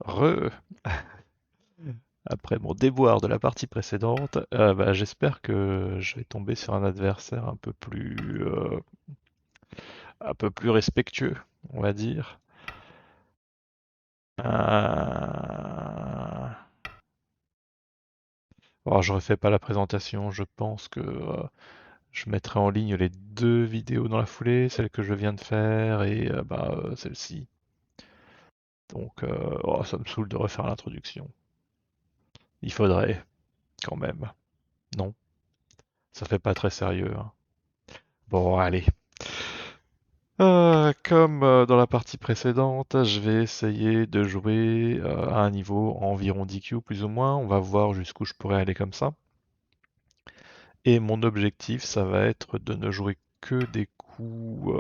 Re, après mon déboire de la partie précédente, j'espère que je vais tomber sur un adversaire un peu plus respectueux, on va dire. Euh, Alors, je refais pas la présentation, je pense que je mettrai en ligne les deux vidéos dans la foulée, celle que je viens de faire et celle-ci. Donc, ça me saoule de refaire l'introduction. Il faudrait, quand même. Non, ça fait pas très sérieux, hein. Bon, allez. Comme dans la partie précédente, je vais essayer de jouer à un niveau environ 10 Q plus ou moins. On va voir jusqu'où je pourrais aller comme ça. Et mon objectif, ça va être de ne jouer que des coups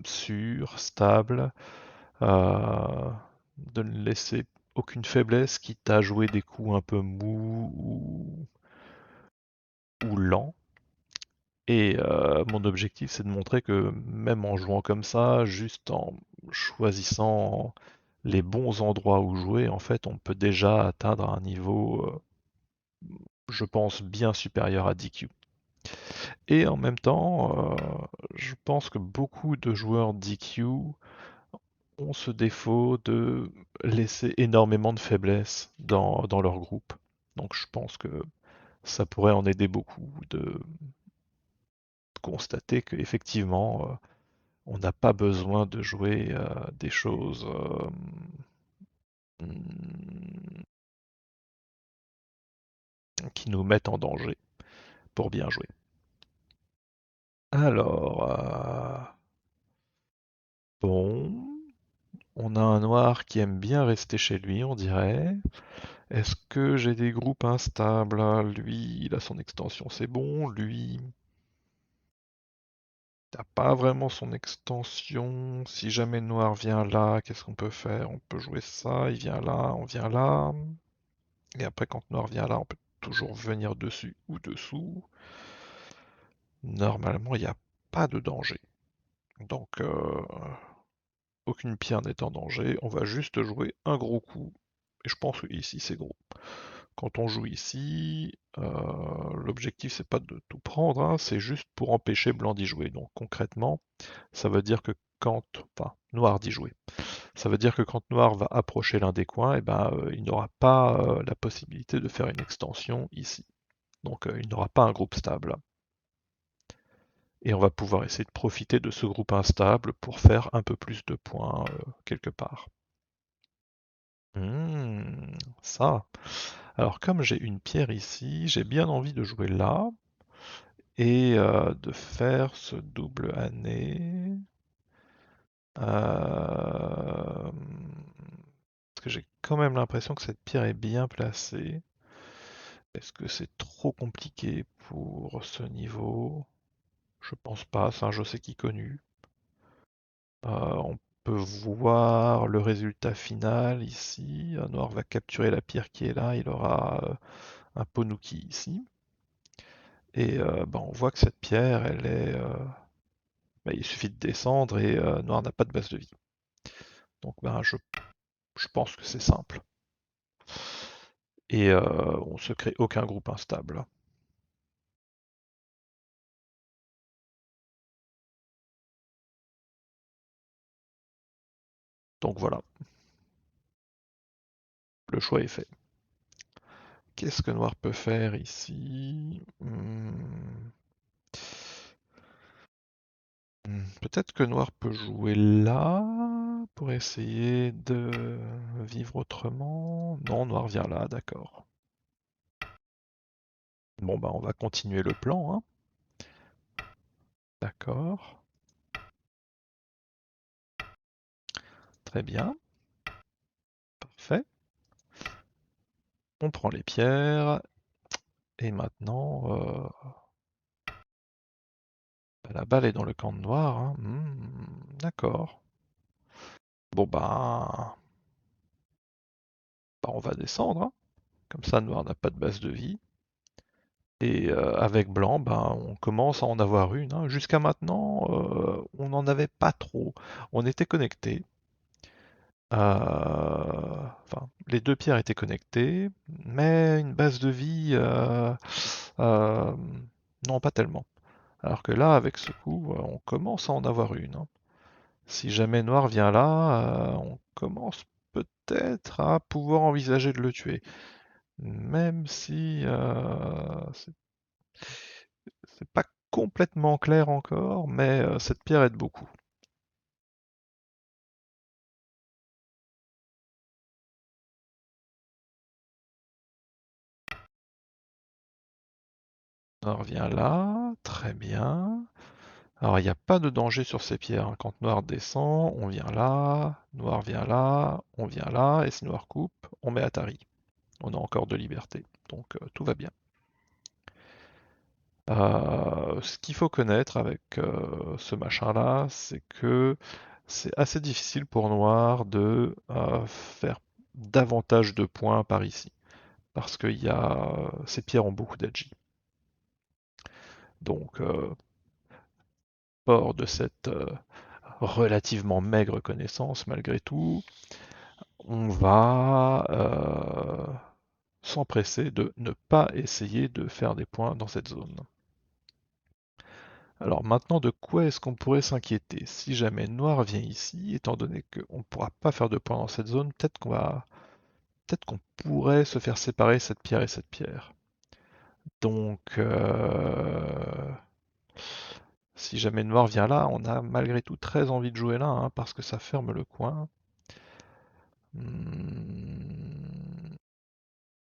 sûrs, stables, euh, de ne laisser aucune faiblesse, quitte à jouer des coups un peu mous ou lents. Et mon objectif, c'est de montrer que même en jouant comme ça, juste en choisissant les bons endroits où jouer, en fait, on peut déjà atteindre un niveau, je pense, bien supérieur à 10Q. Et en même temps, je pense que beaucoup de joueurs DQ ont ce défaut de laisser énormément de faiblesses dans leur groupe. Donc je pense que ça pourrait en aider beaucoup de constater qu'effectivement, on n'a pas besoin de jouer des choses qui nous mettent en danger pour bien jouer. Alors, bon, on a un noir qui aime bien rester chez lui, on dirait. Est-ce que j'ai des groupes instables? Lui, il a son extension, c'est bon. Lui, t'as pas vraiment son extension. Si jamais le noir vient là, qu'est-ce qu'on peut faire? On peut jouer ça, il vient là, on vient là. Et après, quand le noir vient là, on peut toujours venir dessus ou dessous. Normalement, il n'y a pas de danger. Donc, aucune pierre n'est en danger. On va juste jouer un gros coup. Et je pense que ici, c'est gros. Quand on joue ici, l'objectif c'est pas de tout prendre, hein, c'est juste pour empêcher blanc d'y jouer. Donc concrètement, ça veut dire que enfin, noir d'y jouer. Ça veut dire que quand noir va approcher l'un des coins, il n'aura pas la possibilité de faire une extension ici. Donc il n'aura pas un groupe stable. Et on va pouvoir essayer de profiter de ce groupe instable pour faire un peu plus de points quelque part. Ça. Alors comme j'ai une pierre ici, j'ai bien envie de jouer là et de faire ce double année. Parce que j'ai quand même l'impression que cette pierre est bien placée. Est-ce que c'est trop compliqué pour ce niveau? Je pense pas, c'est un je sais qui connu. On peut voir le résultat final ici. Un noir va capturer la pierre qui est là, il aura un Ponuki ici. Et on voit que cette pierre, il suffit de descendre et noir n'a pas de base de vie. Donc je pense que c'est simple. Et on se crée aucun groupe instable. Donc voilà, le choix est fait. Qu'est-ce que noir peut faire ici? Peut-être que noir peut jouer là pour essayer de vivre autrement. Non, noir vient là, d'accord. Bon on va continuer le plan, hein. D'accord, très bien, parfait. On prend les pierres et maintenant la balle est dans le camp de noir, hein. D'accord. Bon on va descendre, hein. Comme ça noir n'a pas de base de vie. Et avec blanc, on commence à en avoir une, hein. Jusqu'à maintenant, on n'en avait pas trop. On était connectés. les deux pierres étaient connectées, mais une base de vie, euh, non, pas tellement. Alors que là, avec ce coup, on commence à en avoir une, hein. Si jamais Noir vient là, on commence peut-être à pouvoir envisager de le tuer. Même si c'est pas complètement clair encore, mais cette pierre aide beaucoup. Noir vient là, très bien. Alors il n'y a pas de danger sur ces pierres, hein. Quand Noir descend, on vient là, Noir vient là, on vient là, et si Noir coupe, on met Atari. On a encore de liberté, donc tout va bien. Ce qu'il faut connaître avec ce machin-là, c'est que c'est assez difficile pour Noir de faire davantage de points par ici, parce que ces pierres ont beaucoup d'agi. Donc, fort de cette relativement maigre connaissance, malgré tout, on va s'empresser de ne pas essayer de faire des points dans cette zone. Alors maintenant, de quoi est-ce qu'on pourrait s'inquiéter? Si jamais Noir vient ici, étant donné qu'on ne pourra pas faire de points dans cette zone, peut-être qu'on pourrait se faire séparer cette pierre et cette pierre. Donc, si jamais Noir vient là, on a malgré tout très envie de jouer là, hein, parce que ça ferme le coin. Hmm,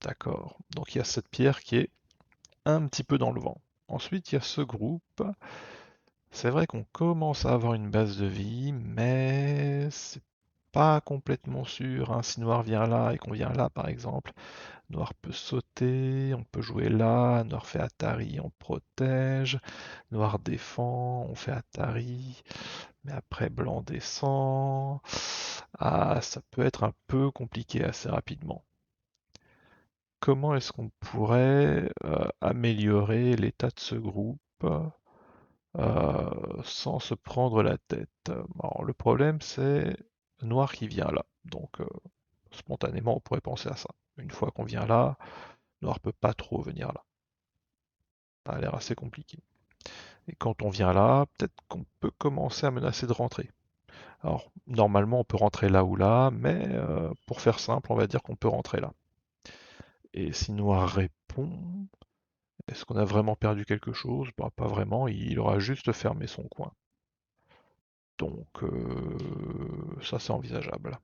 d'accord. Donc il y a cette pierre qui est un petit peu dans le vent. Ensuite, il y a ce groupe. C'est vrai qu'on commence à avoir une base de vie, mais c'est pas complètement sûr, hein. Si Noir vient là et qu'on vient là, par exemple, Noir peut sauter, on peut jouer là, Noir fait Atari, on protège, Noir défend, on fait Atari, mais après Blanc descend. Ah, ça peut être un peu compliqué assez rapidement. Comment est-ce qu'on pourrait améliorer l'état de ce groupe sans se prendre la tête? Alors, le problème, c'est Noir qui vient là. Donc, spontanément, on pourrait penser à ça. Une fois qu'on vient là, Noir peut pas trop venir là. Ça a l'air assez compliqué. Et quand on vient là, peut-être qu'on peut commencer à menacer de rentrer. Alors, normalement, on peut rentrer là ou là, mais pour faire simple, on va dire qu'on peut rentrer là. Et si Noir répond, est-ce qu'on a vraiment perdu quelque chose? Bah, pas vraiment, il aura juste fermé son coin. Donc, ça c'est envisageable.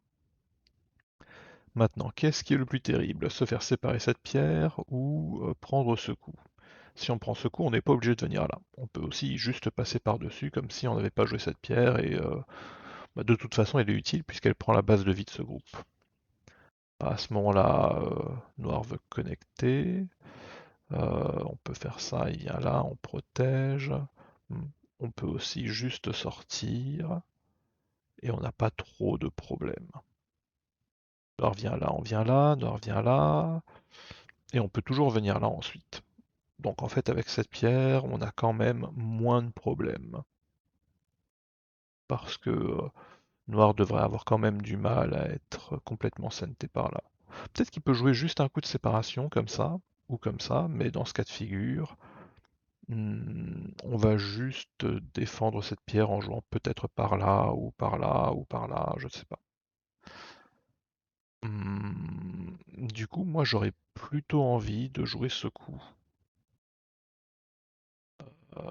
Maintenant, qu'est-ce qui est le plus terrible? Se faire séparer cette pierre ou prendre ce coup? Si on prend ce coup, on n'est pas obligé de venir là. On peut aussi juste passer par-dessus comme si on n'avait pas joué cette pierre et bah, de toute façon elle est utile puisqu'elle prend la base de vie de ce groupe. À ce moment-là, Noir veut connecter. On peut faire ça, il vient là, on protège. Hmm. On peut aussi juste sortir et on n'a pas trop de problèmes. Noir vient là, on vient là, Noir vient là, et on peut toujours venir là ensuite. Donc en fait avec cette pierre, on a quand même moins de problèmes. Parce que Noir devrait avoir quand même du mal à être complètement centé par là. Peut-être qu'il peut jouer juste un coup de séparation comme ça, ou comme ça, mais dans ce cas de figure, on va juste défendre cette pierre en jouant peut-être par là, ou par là, ou par là, je ne sais pas. Du coup, moi j'aurais plutôt envie de jouer ce coup. Euh,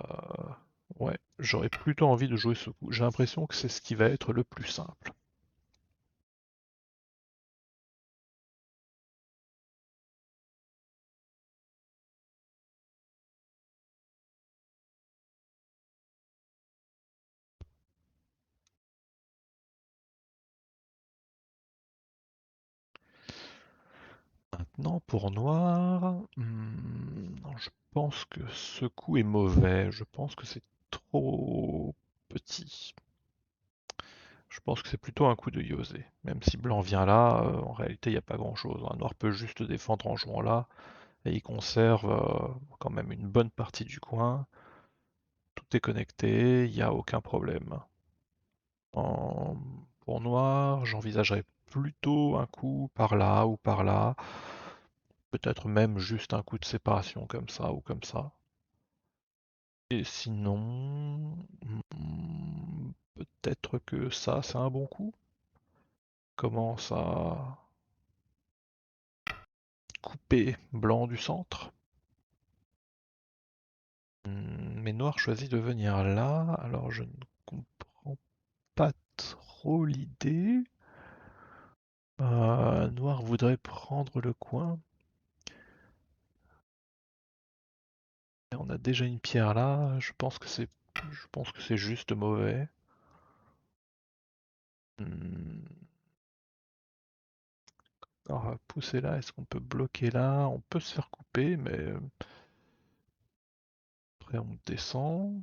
ouais, j'aurais plutôt envie de jouer ce coup. J'ai l'impression que c'est ce qui va être le plus simple. Maintenant, pour noir, non, je pense que ce coup est mauvais. Je pense que c'est trop petit. Je pense que c'est plutôt un coup de Yosé. Même si blanc vient là, en réalité, il n'y a pas grand-chose, hein. Noir peut juste défendre en jouant là, et il conserve quand même une bonne partie du coin. Tout est connecté, il n'y a aucun problème. Pour noir, j'envisagerais plutôt un coup par là ou par là, peut-être même juste un coup de séparation comme ça ou comme ça. Et sinon, peut-être que ça, c'est un bon coup. Commence à couper blanc du centre. Mais noir choisit de venir là, alors je ne comprends pas trop l'idée. Noir voudrait prendre le coin. Et on a déjà une pierre là, je pense que c'est juste mauvais. Hmm, Alors pousser là, est-ce qu'on peut bloquer là? On peut se faire couper, mais après on descend.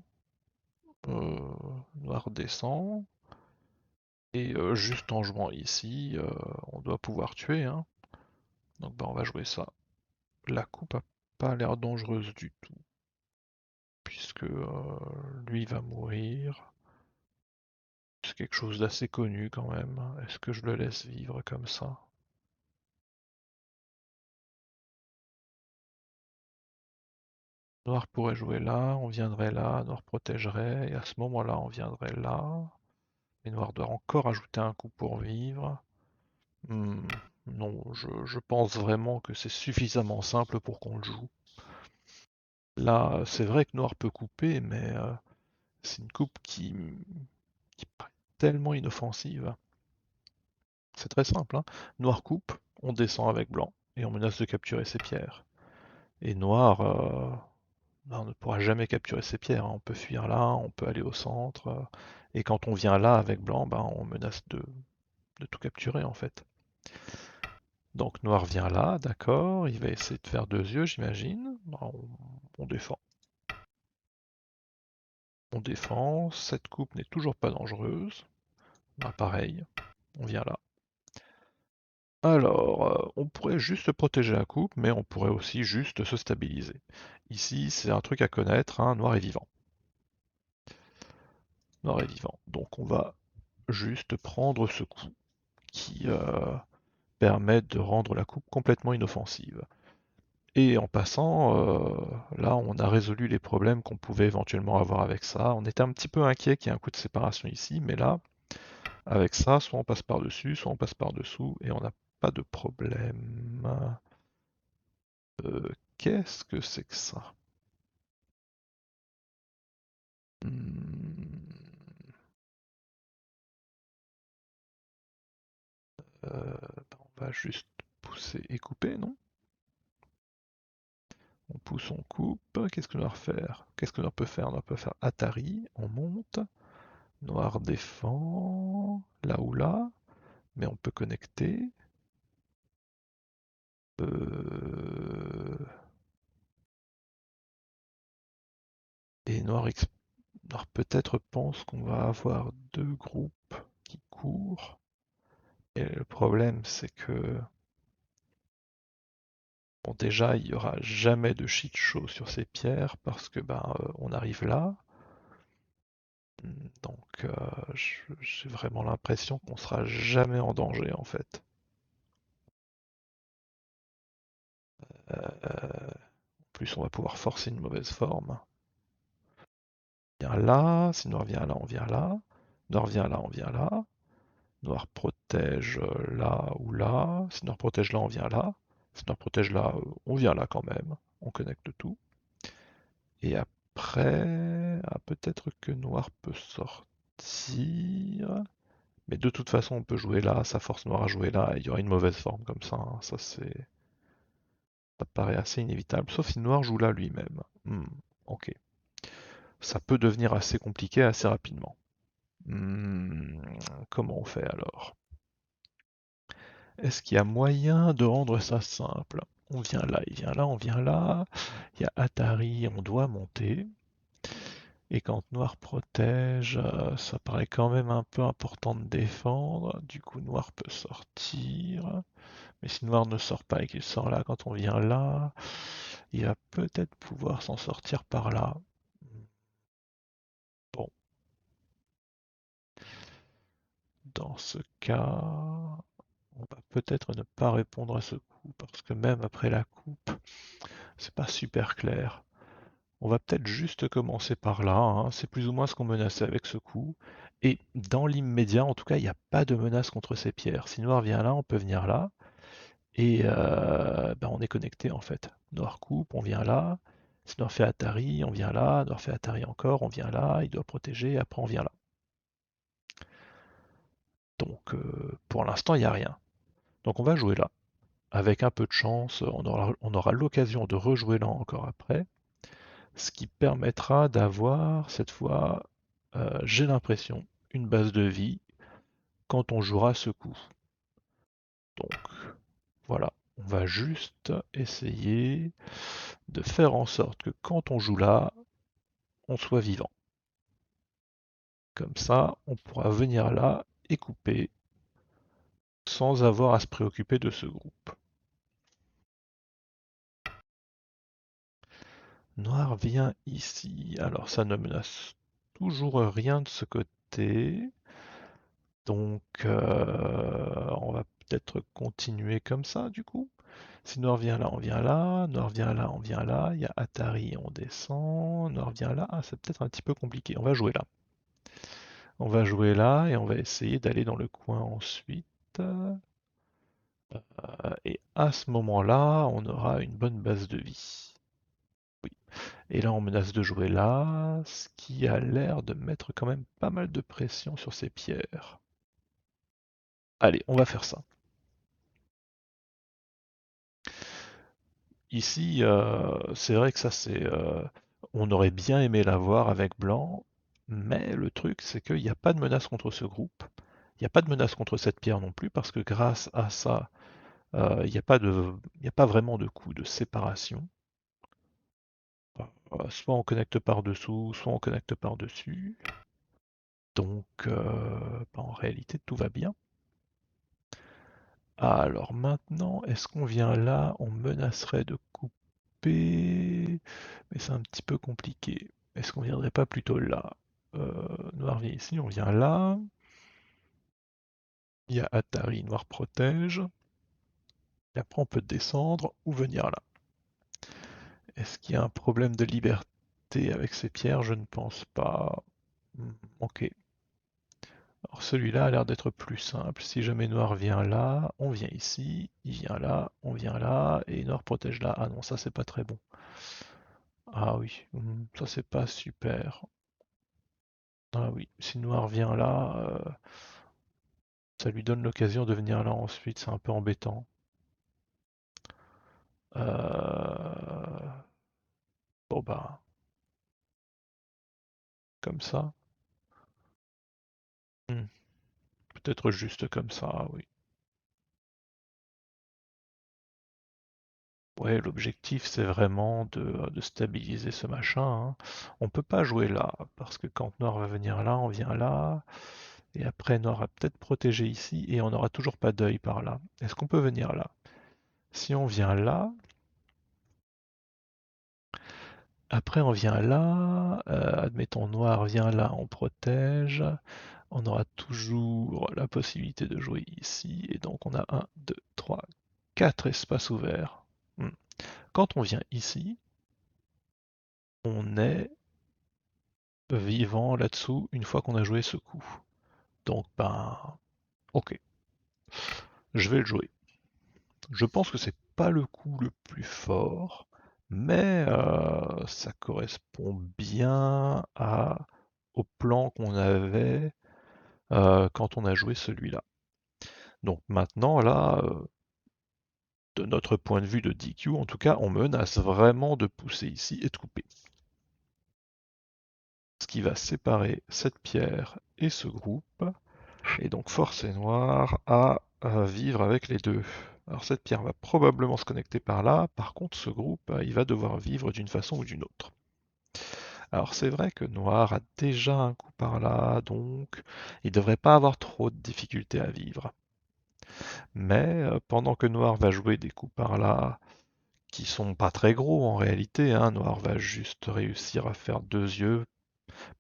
Noir descend. Et juste en jouant ici, on doit pouvoir tuer, hein. Donc bah on va jouer ça. La coupe a pas l'air dangereuse du tout, puisque lui va mourir. C'est quelque chose d'assez connu quand même. Est-ce que je le laisse vivre comme ça? Noir pourrait jouer là, on viendrait là, Noir protégerait, et à ce moment-là, on viendrait là. Et Noir doit encore ajouter un coup pour vivre. Hmm, non, je pense vraiment que c'est suffisamment simple pour qu'on le joue. Là, c'est vrai que Noir peut couper, mais c'est une coupe qui paraît tellement inoffensive. C'est très simple, hein. Noir coupe, on descend avec blanc, et on menace de capturer ses pierres. Et Noir, on ne pourra jamais capturer ces pierres, hein. On peut fuir là, on peut aller au centre. Et quand on vient là avec blanc, on menace de tout capturer en fait. Donc noir vient là, d'accord, il va essayer de faire deux yeux, j'imagine. On défend. On défend, cette coupe n'est toujours pas dangereuse. Pareil, on vient là. Alors, on pourrait juste se protéger la coupe, mais on pourrait aussi juste se stabiliser. Ici, c'est un truc à connaître, hein, noir est vivant. Noir est vivant. Donc on va juste prendre ce coup qui permet de rendre la coupe complètement inoffensive. Et en passant, là on a résolu les problèmes qu'on pouvait éventuellement avoir avec ça. On était un petit peu inquiet qu'il y ait un coup de séparation ici, mais là, avec ça, soit on passe par-dessus, soit on passe par-dessous, et on n'a pas de problème. Qu'est-ce que c'est que ça? Hmm, on va juste pousser et couper, non? On pousse, on coupe. Qu'est-ce que l'on va faire? Qu'est-ce que l'on peut faire? On peut faire Atari, on monte. Noir défend, là ou là, mais on peut connecter. Euh, Et Noir peut-être pense qu'on va avoir deux groupes qui courent. Et le problème c'est que bon déjà il n'y aura jamais de shit show sur ces pierres parce que on arrive là. Donc j'ai vraiment l'impression qu'on sera jamais en danger en fait. En plus on va pouvoir forcer une mauvaise forme. Vient là, si Noir vient là, on vient là. Noir vient là, on vient là. Noir protège là ou là. Si Noir protège là, on vient là. Si Noir protège là, on vient là quand même. On connecte tout. Et après, peut-être que Noir peut sortir. Mais de toute façon, on peut jouer là, ça force Noir à jouer là, et il y aura une mauvaise forme comme ça, hein. Ça paraît assez inévitable, sauf si Noir joue là lui-même. Ok. Ça peut devenir assez compliqué assez rapidement. Hmm, Comment on fait alors? Est-ce qu'il y a moyen de rendre ça simple? On vient là, il vient là, on vient là. Il y a Atari, on doit monter. Et quand Noir protège, ça paraît quand même un peu important de défendre. Du coup, Noir peut sortir. Mais si Noir ne sort pas et qu'il sort là quand on vient là, il va peut-être pouvoir s'en sortir par là. Bon, dans ce cas, peut-être ne pas répondre à ce coup, parce que même après la coupe, c'est pas super clair. On va peut-être juste commencer par là, hein. C'est plus ou moins ce qu'on menaçait avec ce coup. Et dans l'immédiat, en tout cas, il n'y a pas de menace contre ces pierres. Si noir vient là, on peut venir là. Et ben, on est connecté en fait. Noir coupe, on vient là. Si noir fait Atari, on vient là. Noir fait Atari encore, on vient là. Il doit protéger, après on vient là. Donc pour l'instant, il n'y a rien. Donc on va jouer là. Avec un peu de chance, on aura l'occasion de rejouer là encore après. Ce qui permettra d'avoir cette fois, j'ai l'impression, une base de vie quand on jouera ce coup. Donc voilà, on va juste essayer de faire en sorte que quand on joue là, on soit vivant. Comme ça, on pourra venir là et couper sans avoir à se préoccuper de ce groupe. Noir vient ici. Alors ça ne menace toujours rien de ce côté. Donc on va peut-être continuer comme ça du coup. Si Noir vient là, on vient là. Noir vient là, on vient là. Il y a Atari, on descend. Noir vient là. Ah, c'est peut-être un petit peu compliqué. On va jouer là. On va jouer là et on va essayer d'aller dans le coin ensuite. Et à ce moment-là, on aura une bonne base de vie. Oui. Et là, on menace de jouer là, ce qui a l'air de mettre quand même pas mal de pression sur ces pierres. Allez, on va faire ça. Ici, c'est vrai que ça, on aurait bien aimé l'avoir avec blanc, mais le truc, c'est qu'il n'y a pas de menace contre ce groupe. Il n'y a pas de menace contre cette pierre non plus, parce que grâce à ça, il n'y a pas vraiment de coup de séparation. Soit on connecte par-dessous, soit on connecte par-dessus. Donc, bah, en réalité, tout va bien. Alors maintenant, est-ce qu'on vient là? On menacerait de couper, mais c'est un petit peu compliqué. Est-ce qu'on viendrait pas plutôt là? Noir vient ici, on vient là. Il y a Atari, noir protège. Et après, on peut descendre ou venir là. Est-ce qu'il y a un problème de liberté avec ces pierres? Je ne pense pas. Ok. Alors celui-là a l'air d'être plus simple. Si jamais noir vient là, on vient ici, il vient là, on vient là, et noir protège là. Ah non, ça c'est pas très bon. Ah oui, ça c'est pas super. Ah oui, si noir vient là, ça lui donne l'occasion de venir là ensuite, c'est un peu embêtant. Bon bah, comme ça. Hmm, peut-être juste comme ça, oui. Ouais, l'objectif c'est vraiment de stabiliser ce machin, hein. On peut pas jouer là, parce que quand noir va venir là, on vient là, et après noir va peut-être protéger ici, et on n'aura toujours pas d'œil par là. Est-ce qu'on peut venir là? Si on vient là, après on vient là, admettons noir vient là, on protège, on aura toujours la possibilité de jouer ici, et donc on a un, 2, 3, 4 espaces ouverts. Hmm. Quand on vient ici, on est vivant là-dessous une fois qu'on a joué ce coup. Donc ben, ok, je vais le jouer. Je pense que c'est pas le coup le plus fort, mais ça correspond bien au plan qu'on avait quand on a joué celui-là. Donc maintenant, là, de notre point de vue de DQ, en tout cas, on menace vraiment de pousser ici et de couper. Ce qui va séparer cette pierre et ce groupe, et donc forcer noir à vivre avec les deux. Alors cette pierre va probablement se connecter par là, par contre ce groupe, il va devoir vivre d'une façon ou d'une autre. Alors c'est vrai que noir a déjà un coup par là, donc il ne devrait pas avoir trop de difficultés à vivre. Mais pendant que noir va jouer des coups par là, qui sont pas très gros en réalité, hein, noir va juste réussir à faire 2 yeux,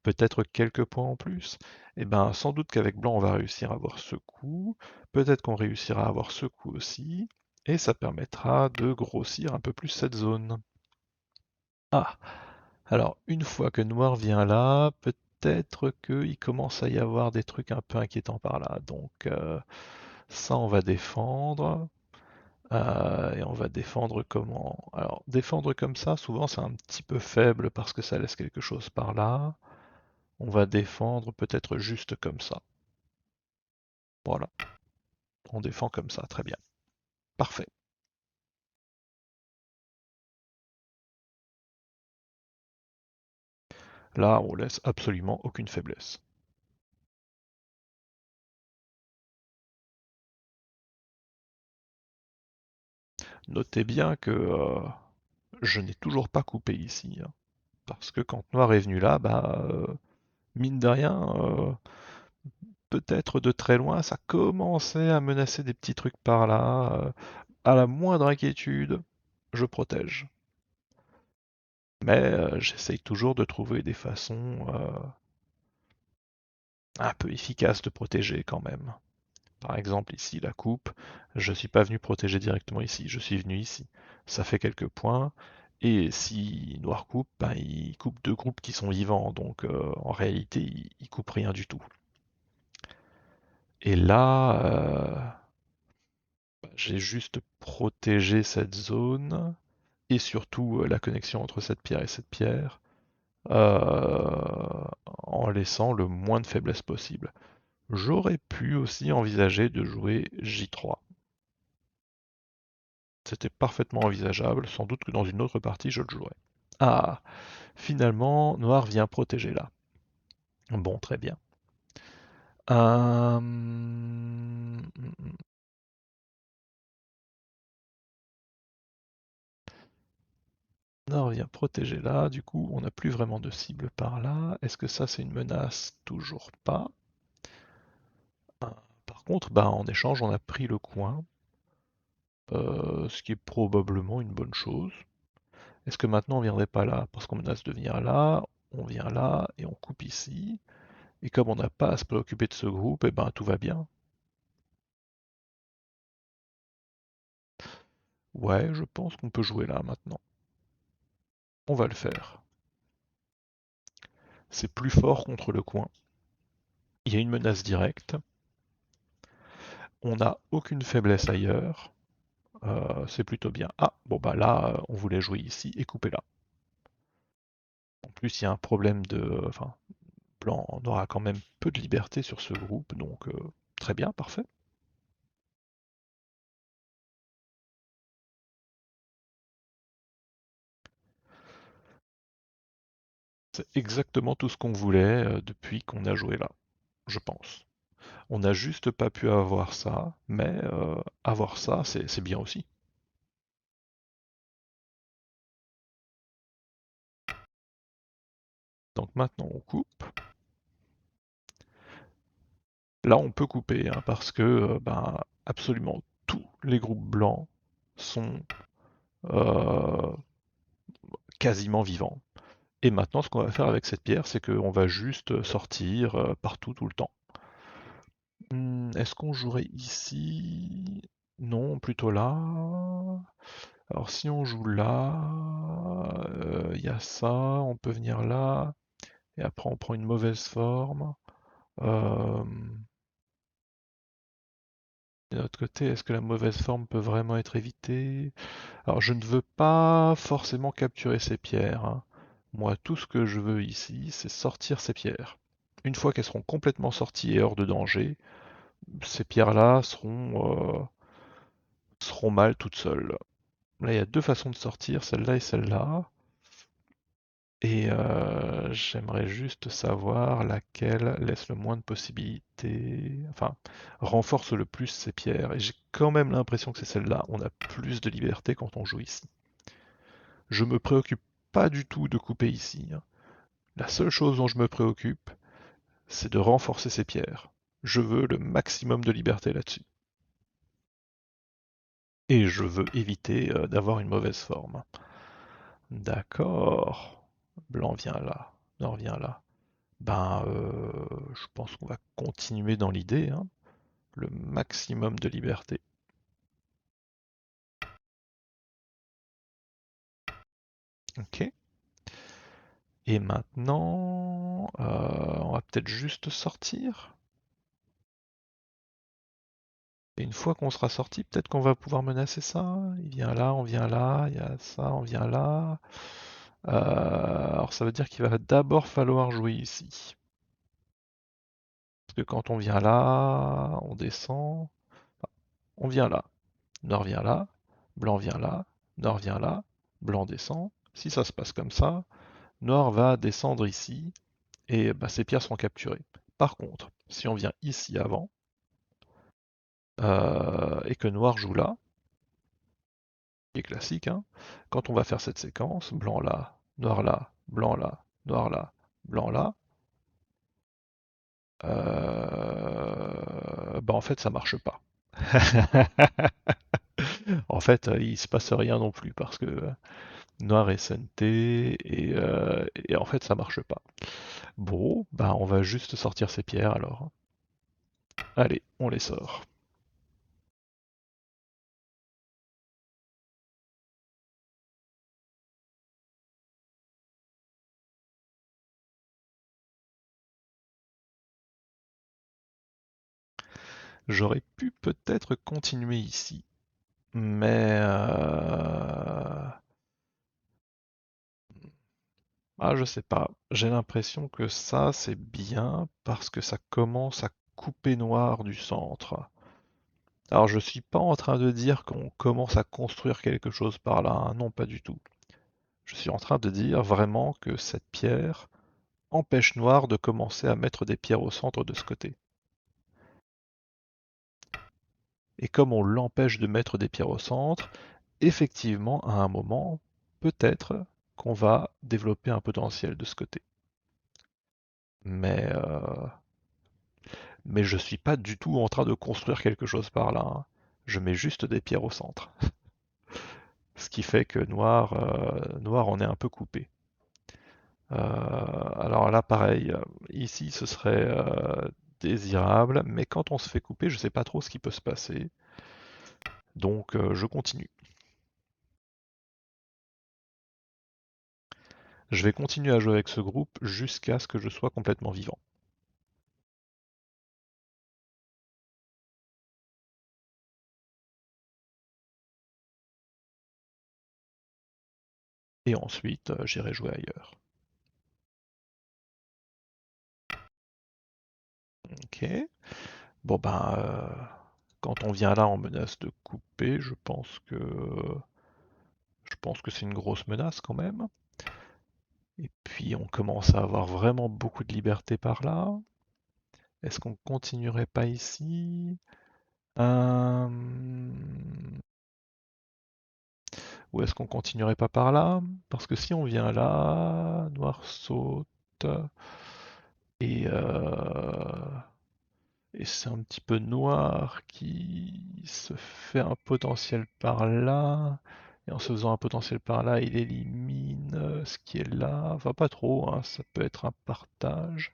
Peut-être quelques points en plus. Eh ben, sans doute qu'avec blanc, on va réussir à avoir ce coup. Peut-être qu'on réussira à avoir ce coup aussi. Et ça permettra de grossir un peu plus cette zone. Ah, alors une fois que noir vient là, peut-être qu'il commence à y avoir des trucs un peu inquiétants par là. Donc ça, on va défendre. Et on va défendre comment? Alors, défendre comme ça, souvent c'est un petit peu faible parce que ça laisse quelque chose par là. On va défendre peut-être juste comme ça. Voilà, on défend comme ça, très bien. Parfait. Là, on laisse absolument aucune faiblesse. Notez bien que je n'ai toujours pas coupé ici, hein, parce que quand noir est venu là, bah, mine de rien, peut-être de très loin, ça commençait à menacer des petits trucs par là. À la moindre inquiétude, je protège. Mais j'essaye toujours de trouver des façons un peu efficaces de protéger quand même. Par exemple, ici, la coupe, je ne suis pas venu protéger directement ici, je suis venu ici. Ça fait quelques points, et si noir coupe, ben, il coupe deux groupes qui sont vivants, donc en réalité, il coupe rien du tout. Et là, j'ai juste protégé cette zone, et surtout la connexion entre cette pierre et cette pierre, en laissant le moins de faiblesse possible. J'aurais pu aussi envisager de jouer J3. C'était parfaitement envisageable, sans doute que dans une autre partie je le jouerais. Ah, finalement, noir vient protéger là. Bon, très bien. Noir vient protéger là, du coup on n'a plus vraiment de cible par là. Est-ce que ça c'est une menace? Toujours pas. Par contre, bah, en échange on a pris le coin, ce qui est probablement une bonne chose. Est-ce que maintenant on viendrait pas là? Parce qu'on menace de venir là, on vient là et on coupe ici. Et comme on n'a pas à se préoccuper de ce groupe, eh ben tout va bien. Ouais, je pense qu'on peut jouer là maintenant. On va le faire. C'est plus fort contre le coin. Il y a une menace directe. On n'a aucune faiblesse ailleurs. C'est plutôt bien. Ah, bon bah là, on voulait jouer ici et couper là. En plus, il y a un problème de... Enfin, blanc, on aura quand même peu de liberté sur ce groupe, donc très bien, parfait. C'est exactement tout ce qu'on voulait depuis qu'on a joué là, je pense. On n'a juste pas pu avoir ça, mais avoir ça, c'est bien aussi. Donc maintenant on coupe. Là on peut couper hein, parce que ben, absolument tous les groupes blancs sont euh, quasiment vivants. Et maintenant ce qu'on va faire avec cette pierre, c'est qu'on va juste sortir partout tout le temps. Est-ce qu'on jouerait ici? Non, plutôt là. Alors si on joue là, il y a ça, on peut venir là, et après on prend une mauvaise forme. Euh, D'un autre côté, est-ce que la mauvaise forme peut vraiment être évitée? Alors je ne veux pas forcément capturer ces pierres, hein. Moi, tout ce que je veux ici, c'est sortir ces pierres. Une fois qu'elles seront complètement sorties et hors de danger, ces pierres-là seront mal toutes seules. Là, il y a deux façons de sortir, celle-là et celle-là. Et j'aimerais juste savoir laquelle laisse le moins de possibilités, enfin, renforce le plus ces pierres. Et j'ai quand même l'impression que c'est celle-là. On a plus de liberté quand on joue ici. Je me préoccupe pas du tout de couper ici, hein. La seule chose dont je me préoccupe, c'est de renforcer ces pierres. Je veux le maximum de liberté là-dessus. Et je veux éviter d'avoir une mauvaise forme. D'accord. Blanc vient là. Nord vient là. Je pense qu'on va continuer dans l'idée, hein, le maximum de liberté. Ok. Et maintenant, on va peut-être juste sortir. Et une fois qu'on sera sorti, peut-être qu'on va pouvoir menacer ça. Il vient là, on vient là, il y a ça, on vient là. Alors ça veut dire qu'il va d'abord falloir jouer ici. Parce que quand on vient là, on descend, on vient là. Noir vient là, blanc vient là, noir vient là, blanc descend. Si ça se passe comme ça, noir va descendre ici et bah, ces pierres seront capturées. Par contre, si on vient ici avant et que noir joue là, qui est classique, hein, quand on va faire cette séquence, blanc là, noir là, blanc là, noir là, blanc là, bah en fait ça marche pas. En fait, il se passe rien non plus parce que noir est SNT et en fait ça marche pas. Bon, bah on va juste sortir ces pierres alors. Allez, on les sort. J'aurais pu peut-être continuer ici, mais je sais pas. J'ai l'impression que ça c'est bien parce que ça commence à couper noir du centre. Alors je suis pas en train de dire qu'on commence à construire quelque chose par là, hein. Non, pas du tout. Je suis en train de dire vraiment que cette pierre empêche Noir de commencer à mettre des pierres au centre de ce côté. Et comme on l'empêche de mettre des pierres au centre, effectivement, à un moment, peut-être qu'on va développer un potentiel de ce côté. Mais, euh, mais je suis pas du tout en train de construire quelque chose par là, hein. Je mets juste des pierres au centre. Ce qui fait que Noir en est un peu coupé. Alors là, pareil, ici ce serait désirable, mais quand on se fait couper, je sais pas trop ce qui peut se passer. Donc je continue. Je vais continuer à jouer avec ce groupe jusqu'à ce que je sois complètement vivant. Et ensuite, j'irai jouer ailleurs. Ok. Bon quand on vient là en menace de couper, je pense que c'est une grosse menace quand même. Et puis on commence à avoir vraiment beaucoup de liberté par là. Est-ce qu'on continuerait pas ici? Euh, Ou est-ce qu'on continuerait pas par là? Parce que si on vient là, noir saute, et, euh, et c'est un petit peu noir qui se fait un potentiel par là, et en se faisant un potentiel par là, il élimine ce qui est là. Enfin, pas trop, hein, ça peut être un partage,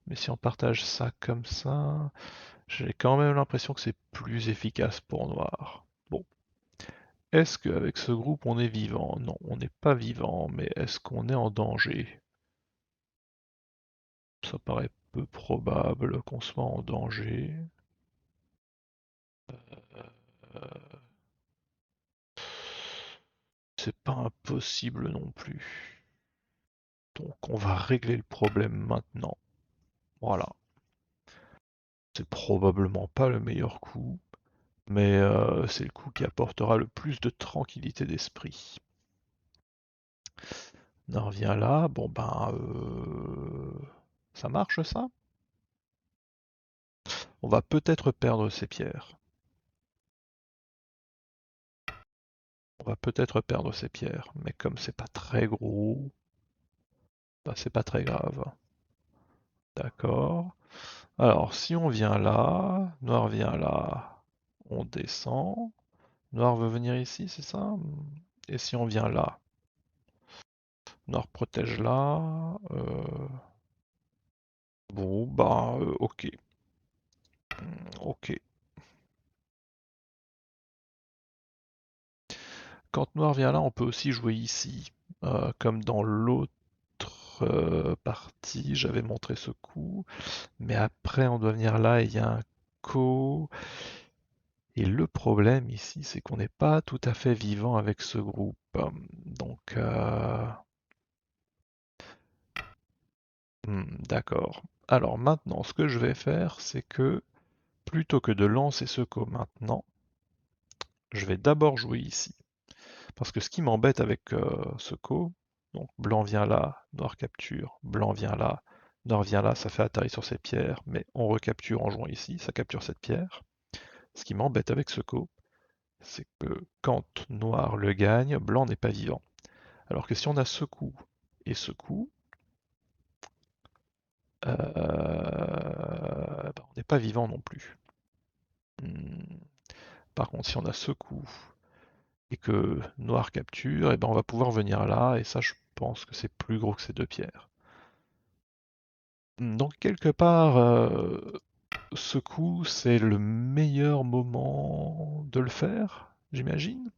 mais si on partage ça comme ça, j'ai quand même l'impression que c'est plus efficace pour noir. Bon. Est-ce qu'avec ce groupe on est vivant? Non, on n'est pas vivant, mais est-ce qu'on est en danger? Ça paraît peu probable qu'on soit en danger. Euh, c'est pas impossible non plus. Donc on va régler le problème maintenant. Voilà. C'est probablement pas le meilleur coup, mais c'est le coup qui apportera le plus de tranquillité d'esprit. On en revient là, ça marche ça? On va peut-être perdre ces pierres. On va peut-être perdre ces pierres, mais comme c'est pas très gros, bah c'est pas très grave. D'accord. Alors, si on vient là, noir vient là, on descend. Noir veut venir ici, c'est ça? Et si on vient là, noir protège là. Bon, bah, ok. Ok. Quand noir vient là, on peut aussi jouer ici. Comme dans l'autre partie, j'avais montré ce coup. Mais après, on doit venir là et il y a un co. Et le problème ici, c'est qu'on n'est pas tout à fait vivant avec ce groupe. Donc, d'accord. Alors maintenant, ce que je vais faire, c'est que plutôt que de lancer ce co maintenant, je vais d'abord jouer ici. Parce que ce qui m'embête avec ce co, donc blanc vient là, noir capture, blanc vient là, noir vient là, ça fait atterrir sur ces pierres, mais on recapture en jouant ici, ça capture cette pierre. Ce qui m'embête avec ce co, c'est que quand noir le gagne, blanc n'est pas vivant. Alors que si on a ce coup et ce coup, bah, on n'est pas vivant non plus. Hmm. Par contre, si on a ce coup et que noir capture, et ben on va pouvoir venir là, et ça je pense que c'est plus gros que ces deux pierres. Donc quelque part, ce coup c'est le meilleur moment de le faire, j'imagine.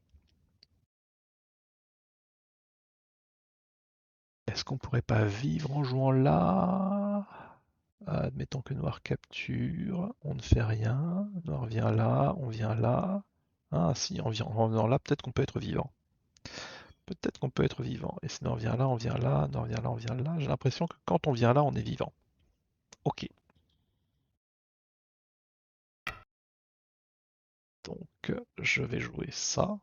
Est-ce qu'on pourrait pas vivre en jouant là? Admettons que noir capture, on ne fait rien, noir vient là, on vient là. Ah si, en venant là, peut-être qu'on peut être vivant. Peut-être qu'on peut être vivant. Et si noir vient là, on vient là, noir vient là, on vient là. J'ai l'impression que quand on vient là, on est vivant. Ok, donc je vais jouer ça.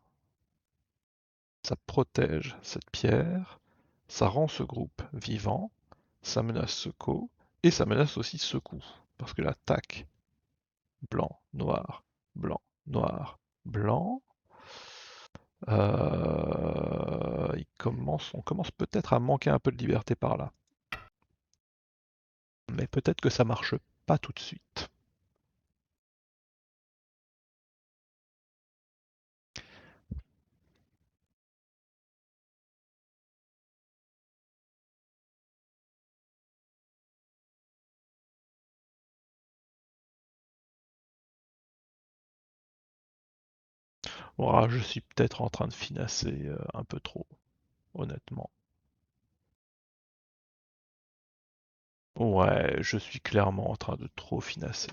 Ça protège cette pierre, ça rend ce groupe vivant, ça menace ce co, et ça menace aussi ce coup. Parce que l'attaque blanc, noir, blanc, noir, blanc, on commence peut-être à manquer un peu de liberté par là. Mais peut-être que ça marche pas tout de suite. Voilà, je suis peut-être en train de finasser un peu trop, honnêtement. Ouais, je suis clairement en train de trop finasser.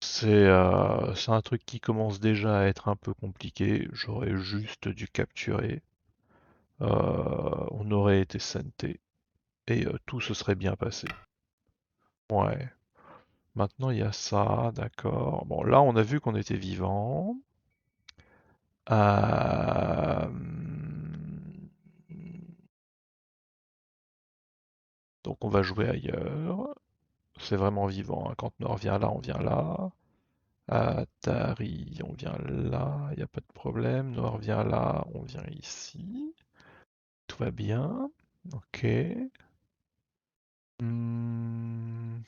C'est un truc qui commence déjà à être un peu compliqué. J'aurais juste dû capturer. On aurait été senté et tout se serait bien passé. Ouais. Maintenant il y a ça, d'accord. Bon, là on a vu qu'on était vivant. Euh, Donc on va jouer ailleurs. C'est vraiment vivant, hein. Quand Nord vient là, on vient là. Atari, on vient là, il n'y a pas de problème. Noir vient là, on vient ici. Tout va bien. Ok. Hmm.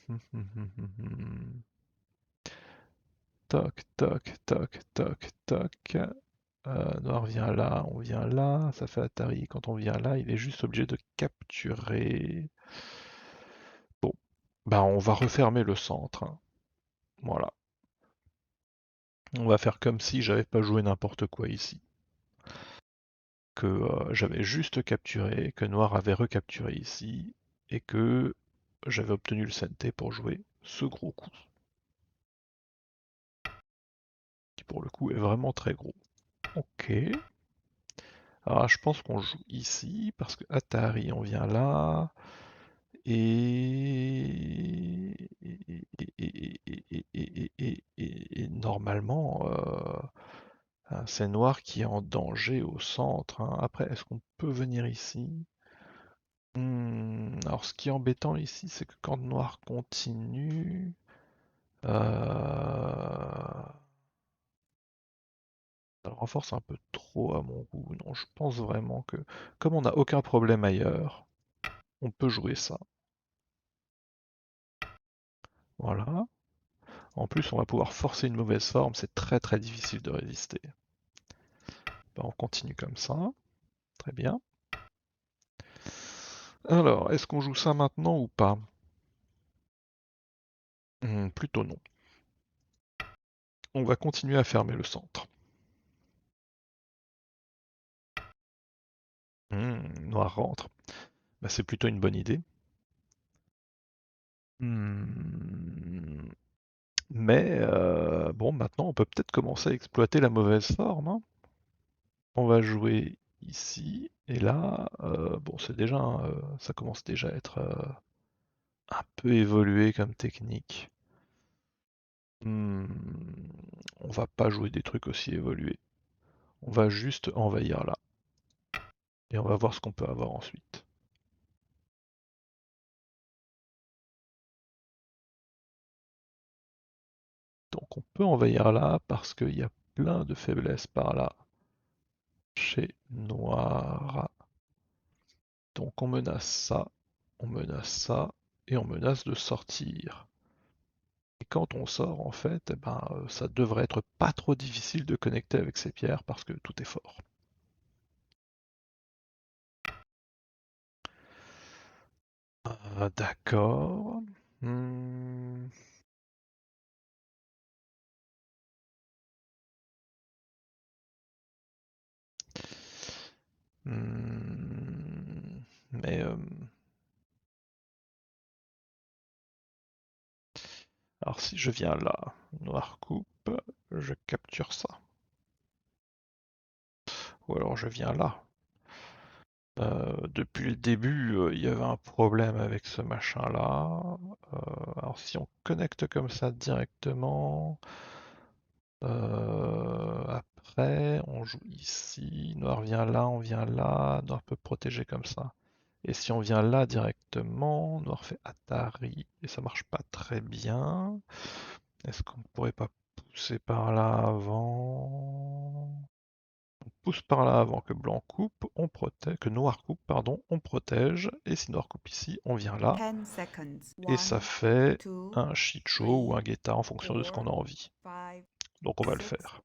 Toc, toc, toc, toc, toc. Noir vient là, on vient là. Ça fait Atari. Quand on vient là, il est juste obligé de capturer. Bon. Bah, on va refermer le centre, hein. Voilà. On va faire comme si j'avais pas joué n'importe quoi ici. Que j'avais juste capturé, que Noir avait recapturé ici, et que j'avais obtenu le CNT pour jouer ce gros coup, qui pour le coup est vraiment très gros. Ok. Alors je pense qu'on joue ici, parce que Atari, on vient là, et normalement, c'est Noir qui est en danger au centre, hein. Après, est-ce qu'on peut venir ici? Alors ce qui est embêtant ici, c'est que quand Noir continue, ça renforce un peu trop à mon goût. Non, je pense vraiment que comme on n'a aucun problème ailleurs, on peut jouer ça. Voilà. En plus, on va pouvoir forcer une mauvaise forme, c'est très très difficile de résister. Ben, on continue comme ça. Très bien. Alors, est-ce qu'on joue ça maintenant ou pas? Plutôt non. On va continuer à fermer le centre. Noir rentre. Bah, c'est plutôt une bonne idée. Hmm, Mais bon, maintenant on peut peut-être commencer à exploiter la mauvaise forme, hein. On va jouer ici et là. Bon, c'est déjà, ça commence déjà à être un peu évolué comme technique. Hmm, on va pas jouer des trucs aussi évolués. On va juste envahir là. Et on va voir ce qu'on peut avoir ensuite. Donc on peut envahir là parce qu'il y a plein de faiblesses par là chez Noir. Donc on menace ça, et on menace de sortir. Et quand on sort, en fait, eh ben, ça devrait être pas trop difficile de connecter avec ces pierres parce que tout est fort. D'accord. Hmm, Mais alors si je viens là, noir coupe, je capture ça. Ou alors je viens là. Depuis le début, il y avait un problème avec ce machin-là. Alors si on connecte comme ça directement, après on joue ici, noir vient là, on vient là, noir peut protéger comme ça. Et si on vient là directement, noir fait Atari, et ça marche pas très bien. Est-ce qu'on pourrait pas pousser par là avant? Pousse par là avant que blanc coupe, on protège, que noir coupe, pardon, on protège, et si noir coupe ici, on vient là, 10 seconds. et ça 1, fait 2, un shit show ou un 3, guetta en fonction de ce qu'on 4, a envie. 5, Donc on va le 6, faire.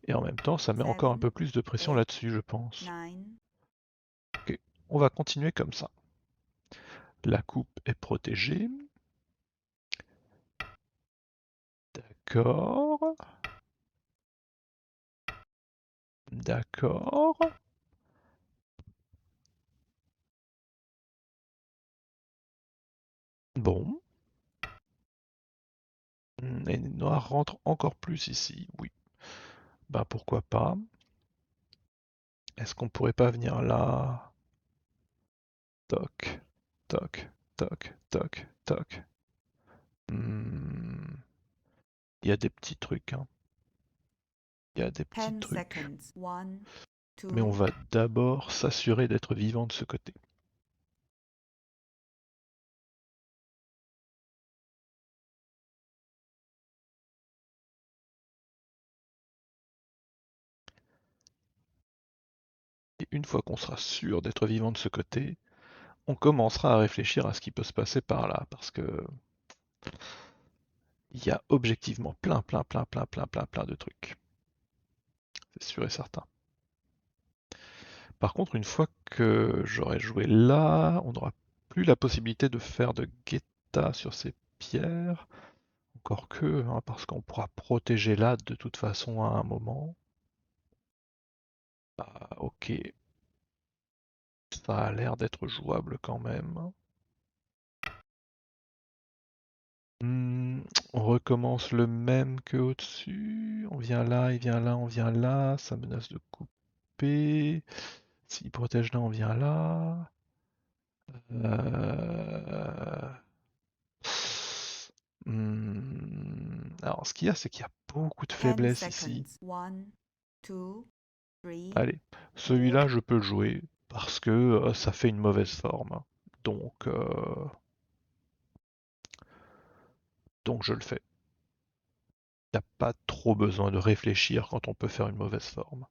Et en même temps, ça met encore 7, un peu plus de pression 8, là-dessus, je pense. 9. Ok, on va continuer comme ça. La coupe est protégée. D'accord. D'accord. Bon. Et noir rentre encore plus ici. Oui. Bah pourquoi pas. Est-ce qu'on pourrait pas venir là? Toc, toc, toc, toc, toc. Hmm, il y a des petits trucs, hein. Il y a des petits 10 trucs. seconds. 1, Mais on 2, va d'abord s'assurer d'être vivant de ce côté. Et une fois qu'on sera sûr d'être vivant de ce côté, on commencera à réfléchir à ce qui peut se passer par là, parce que il y a objectivement plein de trucs. C'est sûr et certain. Par contre, une fois que j'aurai joué là, on n'aura plus la possibilité de faire de guetta sur ces pierres. Encore que, hein, parce qu'on pourra protéger là de toute façon à un moment. Ah, ok, ça a l'air d'être jouable quand même. Hmm, on recommence le même que au-dessus. On vient là, il vient là, on vient là. Ça menace de couper. S'il protège là, on vient là. Euh, Alors, ce qu'il y a, c'est qu'il y a beaucoup de 10 faiblesses ici. seconds. 1, 2, 3, Allez, 4. celui-là, je peux le jouer parce que ça fait une mauvaise forme. Donc, euh, donc je le fais. Il n'y a pas trop besoin de réfléchir quand on peut faire une mauvaise forme.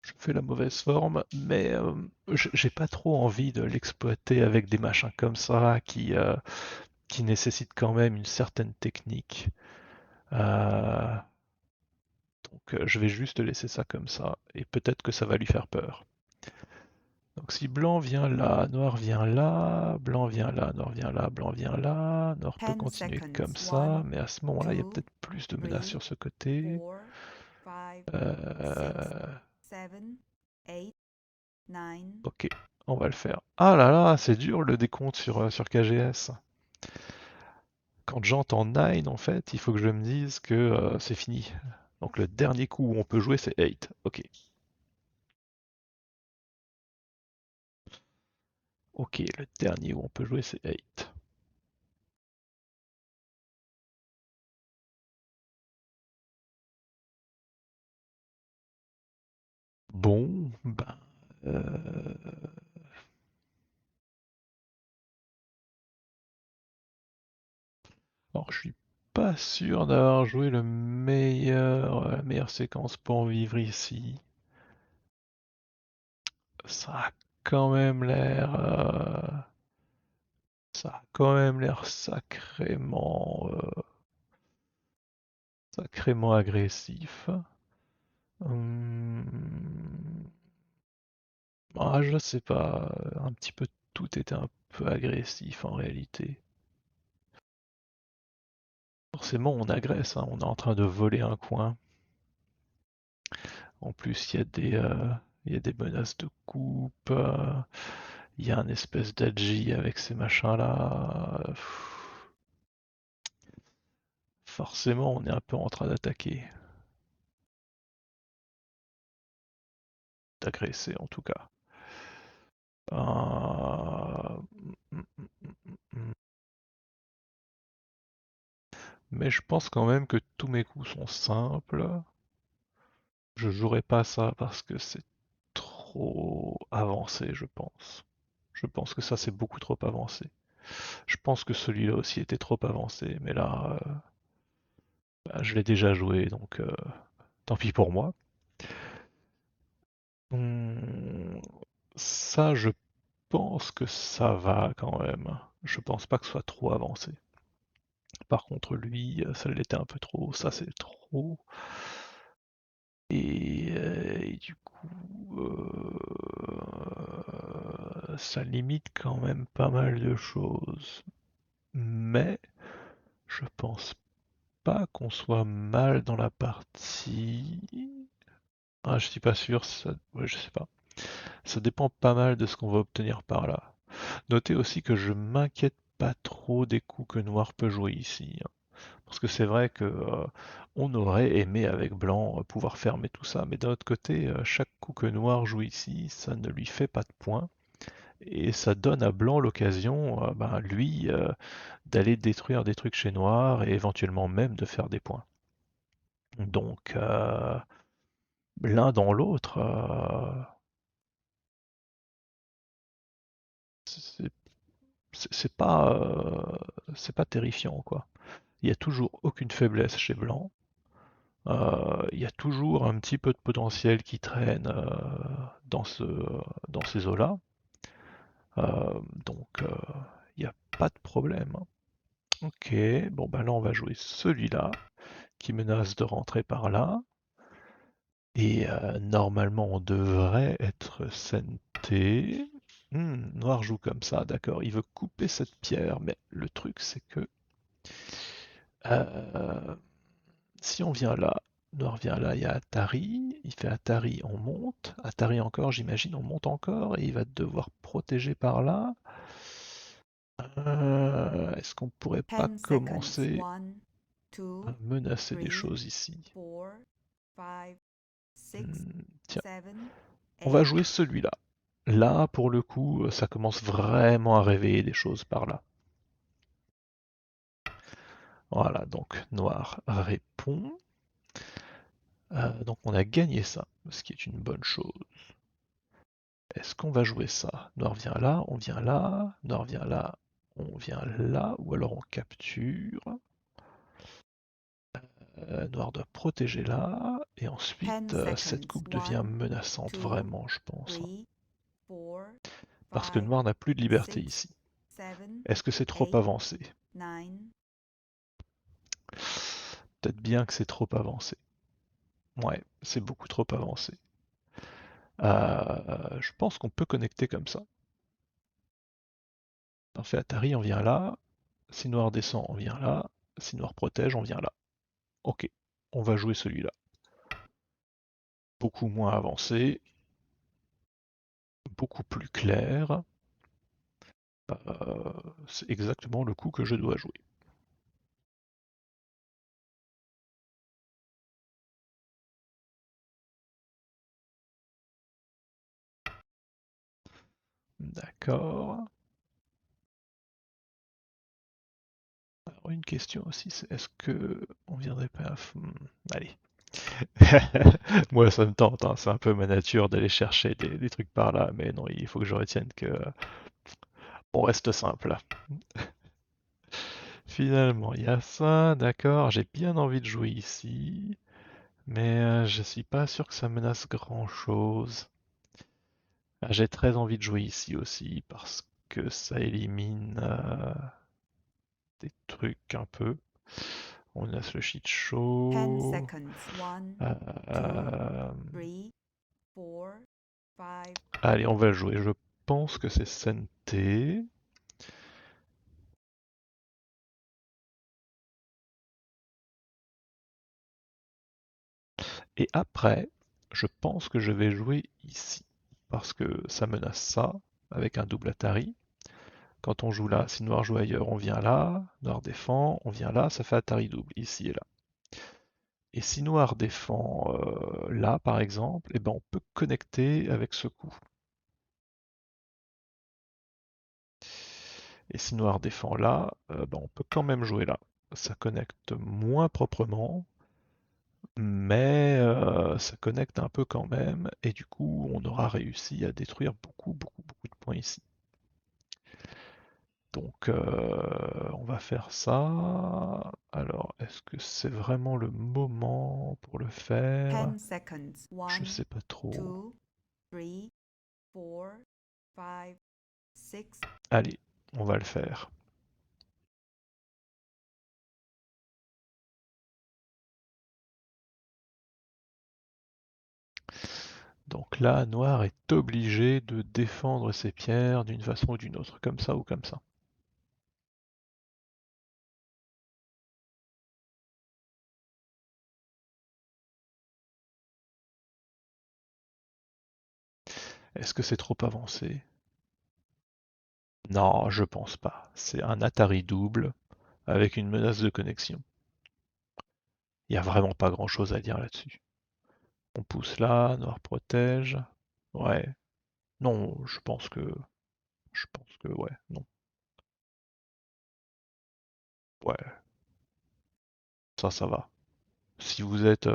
Je fais la mauvaise forme, mais j'ai pas trop envie de l'exploiter avec des machins comme ça qui nécessitent quand même une certaine technique. Euh, donc je vais juste laisser ça comme ça, et peut-être que ça va lui faire peur. Donc si blanc vient là, noir vient là, blanc vient là, noir vient là, blanc vient là, noir peut 10 continuer comme seconds. ça, 1, mais à ce moment-là, il y a 2, peut-être plus de menaces 3, sur ce côté. 4, 5, 6, Euh, 7, 8, 9, ok, on va le faire. Ah là là, c'est dur le décompte sur KGS. Quand j'entends 9, en fait, il faut que je me dise que c'est fini. Donc le dernier coup où on peut jouer, c'est 8. Ok. Ok, le dernier où on peut jouer, c'est 8. Bon, ben... alors, je suis pas sûr d'avoir joué la meilleure séquence pour vivre ici. Ça a quand même l'air... ça a quand même l'air sacrément agressif. Hum, Ah, je sais pas, un petit peu tout était un peu agressif en réalité. Forcément, on agresse, hein, on est en train de voler un coin. En plus, il y a des menaces de coupe, il y a un espèce d'Adji avec ces machins-là. Forcément, on est un peu en train d'attaquer, d'agresser en tout cas. Mais je pense quand même que tous mes coups sont simples. Je jouerai pas ça parce que c'est trop avancé, je pense. Je pense que ça, c'est beaucoup trop avancé. Je pense que celui-là aussi était trop avancé, mais là, bah, je l'ai déjà joué, donc tant pis pour moi. Hmm, ça, je pense que ça va quand même. Je pense pas que ce soit trop avancé. Par contre, lui, ça l'était un peu trop, ça c'est trop. Et du coup, ça limite quand même pas mal de choses. Mais je pense pas qu'on soit mal dans la partie. Ah, je suis pas sûr, ça... ouais, je sais pas. Ça dépend pas mal de ce qu'on va obtenir par là. Notez aussi que je m'inquiète pas trop des coups que Noir peut jouer ici, hein. Parce que c'est vrai que on aurait aimé avec Blanc pouvoir fermer tout ça, mais d'un autre côté, chaque coup que Noir joue ici, ça ne lui fait pas de points. Et ça donne à Blanc l'occasion, ben, lui, d'aller détruire des trucs chez Noir et éventuellement même de faire des points. Donc l'un dans l'autre, c'est c'est pas terrifiant quoi. Il y a toujours aucune faiblesse chez Blanc. Il y a toujours un petit peu de potentiel qui traîne dans dans ces eaux-là. Donc il n'y a pas de problème, hein. Ok, bon bah là on va jouer celui-là qui menace de rentrer par là. Et normalement on devrait être senté. Noir joue comme ça, d'accord. Il veut couper cette pierre, mais le truc c'est que euh, si on vient là, Noir vient là, il y a Atari, il fait Atari, on monte, Atari encore, j'imagine, on monte encore, et il va devoir protéger par là. Est-ce qu'on pourrait pas 10 seconds. commencer 1, 2, à menacer des 3, choses ici? 4, 5, 6, Tiens, 7, on va 8. jouer celui-là. Là, pour le coup, ça commence vraiment à réveiller des choses par là. Voilà, donc Noir répond. Donc on a gagné ça, ce qui est une bonne chose. Est-ce qu'on va jouer ça? Noir vient là, on vient là, Noir vient là, on vient là, ou alors on capture. Noir doit protéger là, et 10 ensuite cette seconds. coupe devient 1, menaçante 2, vraiment, je pense, hein. 3, 4, Parce que 5, Noir n'a plus de liberté 6, ici. 7, Est-ce que c'est trop 8, avancé? 9. Peut-être bien que c'est trop avancé. Ouais, c'est beaucoup trop avancé. Je pense qu'on peut connecter comme ça. On fait Atari, on vient là. Si noir descend, on vient là. Si noir protège, on vient là. Ok, on va jouer celui-là. Beaucoup moins avancé, beaucoup plus clair. C'est exactement le coup que je dois jouer. D'accord. Alors une question aussi, c'est est-ce que on viendrait pas allez. Moi ça me tente, hein, c'est un peu ma nature d'aller chercher des trucs par là, mais non, il faut que je retienne que on reste simple. Finalement, il y a ça, d'accord, j'ai bien envie de jouer ici, mais je suis pas sûr que ça menace grand-chose. Ah, j'ai très envie de jouer ici aussi, parce que ça élimine des trucs un peu. On laisse le shit 10 show. seconds. One, two, Euh, three, four, five. Allez, on va jouer. Je pense que c'est Sente. Et après, je pense que je vais jouer ici. Parce que ça menace ça, avec un double Atari. Quand on joue là, si noir joue ailleurs, on vient là. Noir défend, on vient là, ça fait Atari double, ici et là. Et si noir défend là, par exemple, eh ben on peut connecter avec ce coup. Et si noir défend là, ben on peut quand même jouer là. Ça connecte moins proprement, mais ça connecte un peu quand même, et du coup on aura réussi à détruire beaucoup de points ici. Donc on va faire ça. Alors, est-ce que c'est vraiment le moment pour le faire? 10 seconds. Je One, sais pas trop. two, three, four, five, six. Allez, on va le faire. Donc là, Noir est obligé de défendre ses pierres d'une façon ou d'une autre, comme ça ou comme ça. Est-ce que c'est trop avancé? Non, je pense pas. C'est un Atari double avec une menace de connexion. Il n'y a vraiment pas grand-chose à dire là-dessus. On pousse là, Noir protège. Ouais. Non, je pense que ouais, non. Ouais, ça va. Si vous êtes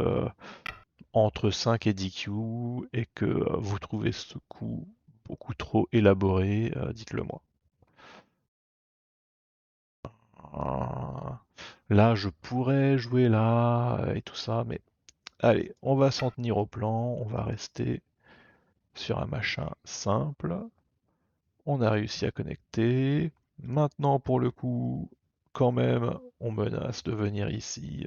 entre 5 et 10 Q et que vous trouvez ce coup beaucoup trop élaboré, dites-le moi. Euh, Là, je pourrais jouer là et tout ça, mais allez, on va s'en tenir au plan, on va rester sur un machin simple. On a réussi à connecter. Maintenant, pour le coup, quand même, on menace de venir ici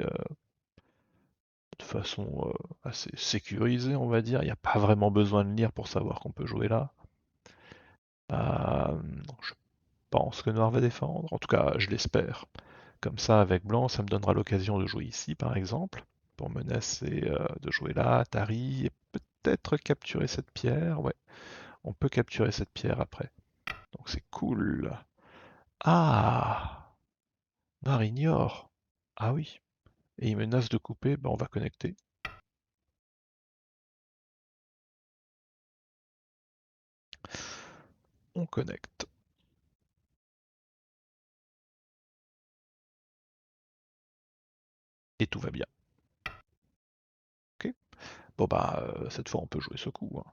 de façon assez sécurisée, on va dire. Il n'y a pas vraiment besoin de lire pour savoir qu'on peut jouer là. Je pense que Noir va défendre. En tout cas, je l'espère. Comme ça, avec Blanc, ça me donnera l'occasion de jouer ici, par exemple, pour menacer de jouer là, Tari, et peut-être capturer cette pierre. Ouais, on peut capturer cette pierre après. Donc c'est cool. Ah! Noir ignore. Ah oui. Et il menace de couper, ben on va connecter. On connecte. Et tout va bien. Ok. Bon bah cette fois on peut jouer ce coup, hein.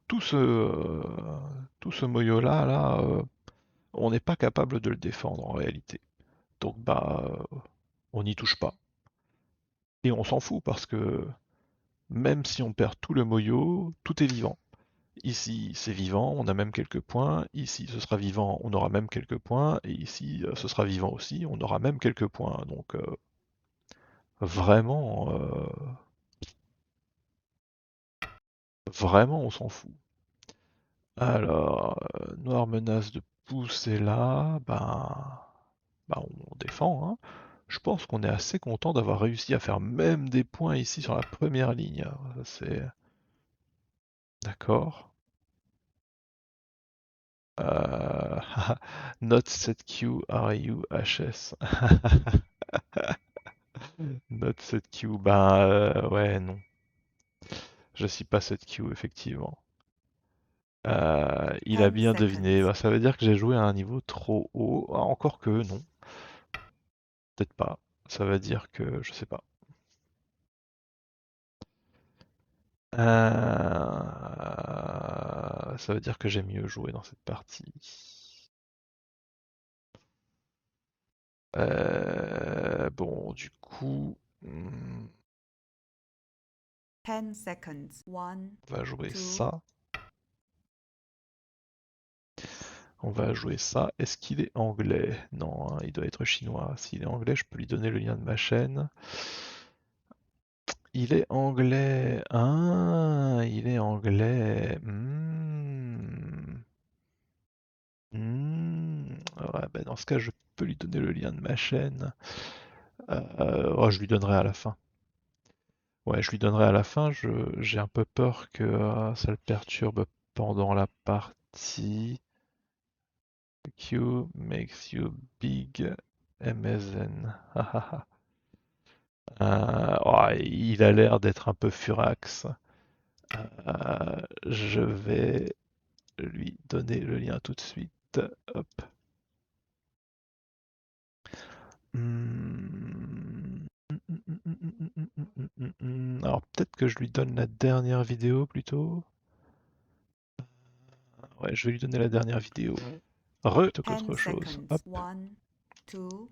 Tout ce tout ce moyo là, on n'est pas capable de le défendre en réalité. Donc bah on n'y touche pas. Et on s'en fout parce que même si on perd tout le moyo, tout est vivant. Ici, c'est vivant, on a même quelques points. Ici, ce sera vivant, on aura même quelques points. Et ici, ce sera vivant aussi, on aura même quelques points. Donc, vraiment, Vraiment, on s'en fout. Alors, noir menace de pousser là, bah on défend, hein. Je pense qu'on est assez content d'avoir réussi à faire même des points ici sur la première ligne. C'est d'accord. Not set Q R U H S. Not set Q. Ouais, non. Je suis pas set Q, effectivement. Il a 10 bien deviné. seconds. Bah, ça veut dire que j'ai joué à un niveau trop haut. Ah, encore que non, peut-être pas. Ça veut dire que je sais pas. Ça veut dire que j'ai mieux joué dans cette partie. Bon, du coup, Ten seconds. One, on va jouer two, ça. On va jouer ça. Est-ce qu'il est anglais? Non, hein, il doit être chinois. S'il est anglais, je peux lui donner le lien de ma chaîne. Il est anglais. Ah, il est anglais. Ouais, bah dans ce cas, je peux lui donner le lien de ma chaîne. Oh, je lui donnerai à la fin. Ouais, je lui donnerai à la fin. J'ai un peu peur que ça le perturbe pendant la partie. Q makes you big MSN. Oh, il a l'air d'être un peu furax. Je vais lui donner le lien tout de suite. Hop. Alors peut-être que je lui donne la dernière vidéo plutôt. Ouais, je vais lui donner la dernière vidéo. Plutôt 10 qu'autre chose. seconds. Hop, One, two,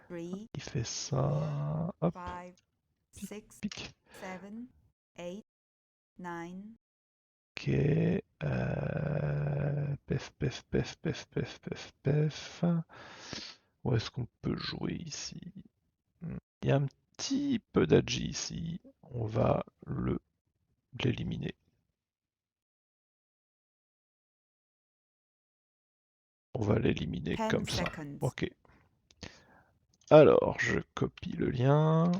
three, il fait four, ça. Hop, five, pic, six, pic. seven, eight, nine. Ok. Pef, pef, pef, pef, pef, pef, pef. Où est-ce qu'on peut jouer ici? Il y a un petit peu d'Agi ici. On va l'éliminer. On va l'éliminer 10 comme ça. seconds. Ok. Alors, je copie le lien.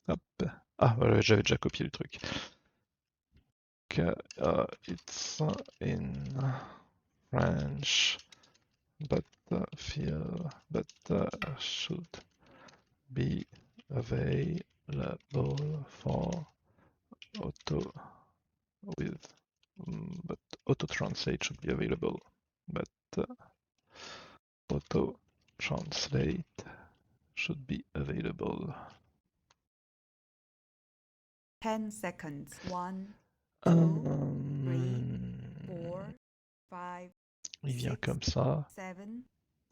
Hop. Ah, voilà, j'avais déjà copié le truc. It's in French, but should be available for auto with but auto translate should be available, but auto translate should be available. 10 seconds. One, two, three, Hum, four, five, il vient six, comme ça. seven,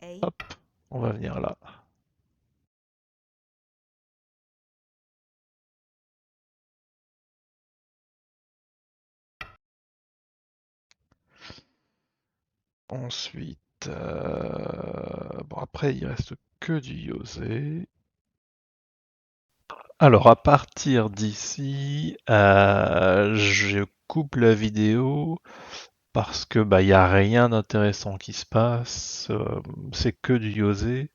eight. Hop, on va venir là. Ensuite, bon après il reste que du Yosé. Alors à partir d'ici, je coupe la vidéo parce que bah il y a rien d'intéressant qui se passe. C'est que du Yosé.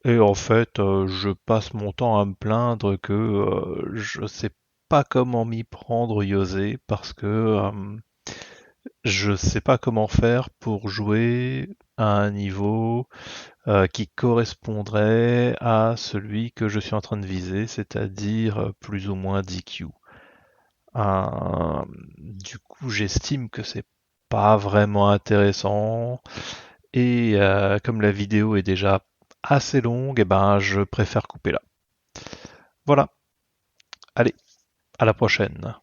Et en fait, je passe mon temps à me plaindre que je sais pas comment m'y prendre Yosé parce que je sais pas comment faire pour jouer à un niveau qui correspondrait à celui que je suis en train de viser, c'est-à-dire plus ou moins DQ. Du coup, j'estime que c'est pas vraiment intéressant et comme la vidéo est déjà assez longue, eh ben, je préfère couper là. Voilà, allez, à la prochaine.